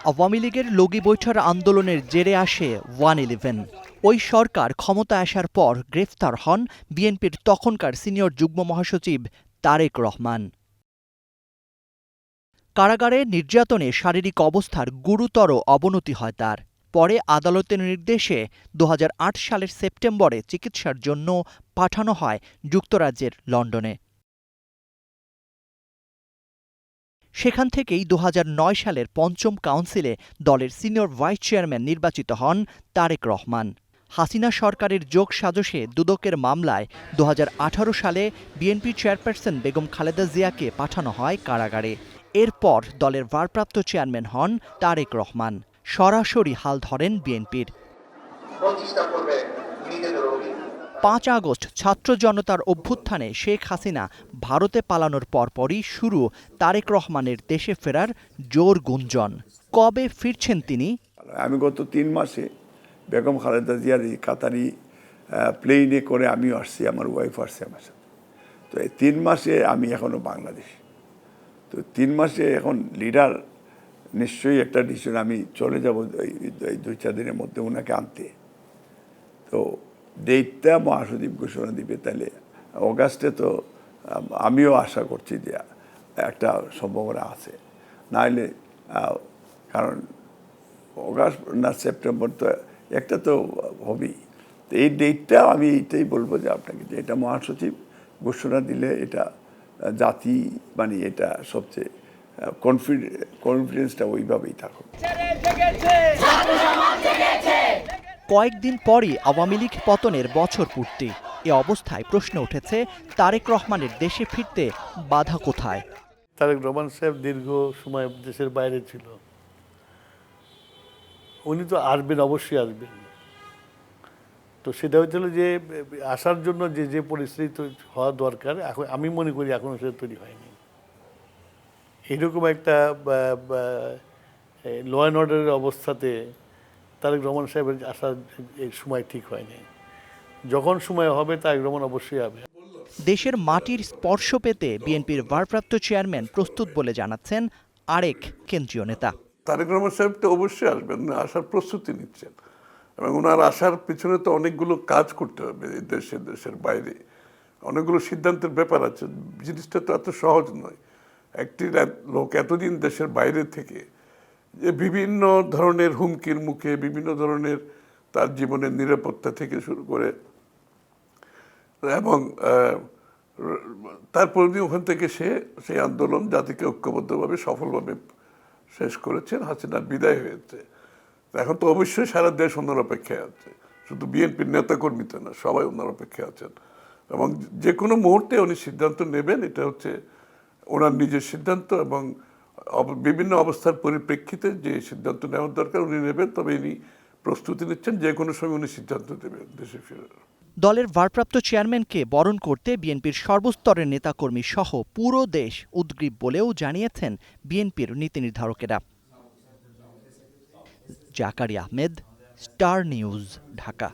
আওয়ামী লীগের লগি বৈঠার আন্দোলনের জেরে আসে 111। ওই সরকার ক্ষমতায় আসার পর গ্রেফতার হন বিএনপির তখনকার সিনিয়র যুগ্ম মহাসচিব তারেক রহমান। কারাগারে নির্যাতনে শারীরিক অবস্থার গুরুতর অবনতি হয় তার। পরে আদালতের নির্দেশে ২০০৮ সালের সেপ্টেম্বরে চিকিৎসার জন্য পাঠানো হয় যুক্তরাজ্যের লন্ডনে। সেখান থেকেই ২০০৯ সালের পঞ্চম কাউন্সিলে দলের সিনিয়র ভাইস চেয়ারম্যান নির্বাচিত হন তারেক রহমান। হাসিনা সরকারের যোগসাজশে দুদকের মামলায় ২০১৮ সালে বিএনপি চেয়ারপারসন বেগম খালেদা জিয়াকে পাঠানো হয় কারাগারে। এরপর দলের ভারপ্রাপ্ত চেয়ারম্যান হন তারেক রহমান। সরাসরি হাল ধরেন বিএনপির। ৫ আগস্ট ছাত্র জনতার অভ্যুত্থানে শেখ হাসিনা ভারতে পালানোর পরপরই শুরু তারেক রহমানের দেশে ফেরার জোর গুঞ্জন। কবে ফিরছেন তিনি? আমি গত ৩ মাসে বেগম খালেদা জিয়ার কাতারি প্লেনে করে আমিও আসছি, আমার ওয়াইফ আসছে আমার সাথে। তো এই ৩ মাসে আমি এখনও বাংলাদেশে। তো ৩ মাসে এখন লিডার নিশ্চয়ই একটা ডিসিশন, আমি চলে যাব এই ২-৪ দিনের মধ্যে ওনাকে আনতে। তো ডেটটা মহাসচিব ঘোষণা দিবে, তাহলে অগাস্টে তো আমিও আশা করছি যে একটা সম্ভাবনা আছে। নাহলে কারণ অগাস্ট না সেপ্টেম্বর তো একটা তো হবেই। তো এই ডেটটা আমি এইটাই বলবো যে আপনাকে, যে এটা মহাসচিব ঘোষণা দিলে এটা জাতি মানে এটা সবচেয়ে কনফিডেন্সটা ওইভাবেই থাকুক। কয়েকদিন পরই আওয়ামী লীগ পতনের বছর পূর্তি। এ অবস্থায় প্রশ্ন উঠেছে তারেক রহমানের দেশে ফিরতে বাধা কোথায়। তারেক রহমান সাহেব দীর্ঘ সময় দেশের বাইরে ছিল, উনি তো আসবেন, অবশ্যই আসবেন। তো সেটা হচ্ছিল যে আসার জন্য যে যে পরিস্থিতি হওয়া দরকার, এখন আমি মনে করি এখনও সেটা তৈরি হয়নি। এইরকম একটা ল অ্যান্ড অর্ডারের অবস্থাতে তারেক রহমান সাহেবের আসার সময় ঠিক হয়নি। যখন সময় হবে তারেক রহমান অবশ্যই আসবে। দেশের মাটির স্পর্শ পেতে বিএনপির ভারপ্রাপ্ত চেয়ারম্যান প্রস্তুত বলে জানাচ্ছেন আরেক কেন্দ্রীয় নেতা। তারেক রহমান সাহেব তো অবশ্যই আসবেন, আসার প্রস্তুতি নিচ্ছেন, এবং ওনার আসার পিছনে তো অনেকগুলো কাজ করতে হবে। দেশের বাইরে অনেকগুলো সিদ্ধান্তের ব্যাপার আছে, জিনিসটা তো এত সহজ নয়। একটি লোক এতদিন দেশের বাইরে থেকে যে বিভিন্ন ধরনের হুমকির মুখে, বিভিন্ন ধরনের তার জীবনের নিরাপত্তা থেকে শুরু করে, এবং তারপর ওখান থেকে সেই আন্দোলন জাতিকে ঐক্যবদ্ধভাবে সফলভাবে শেষ করেছেন। হাসিনার বিদায় হয়েছে। এখন তো অবশ্যই সারা দেশ ওনার অপেক্ষায় আছে, শুধু বিএনপির নেতাকর্মী তো না, সবাই ওনার অপেক্ষায় আছেন। এবং যে কোনো মুহূর্তে উনি সিদ্ধান্ত নেবেন, এটা হচ্ছে ওনার নিজের সিদ্ধান্ত, এবং বিভিন্ন অবস্থার পরিপ্রেক্ষিতে যে সিদ্ধান্ত নেওয়ার দরকার উনি নেবেন। তবে ইনি প্রস্তুতি নিচ্ছেন, যে কোনো সময় উনি সিদ্ধান্ত দেবেন দেশে ফেরার। দলের ভারপ্রাপ্ত চেয়ারম্যানকে বরণ করতে বিএনপির সর্বস্তরের নেতাকর্মী সহ পুরো দেশ উদগ্রীব বলেও জানিয়েছেন বিএনপির নীতি নির্ধারকেরা। Zakaria Ahmed, Star News, Dhaka.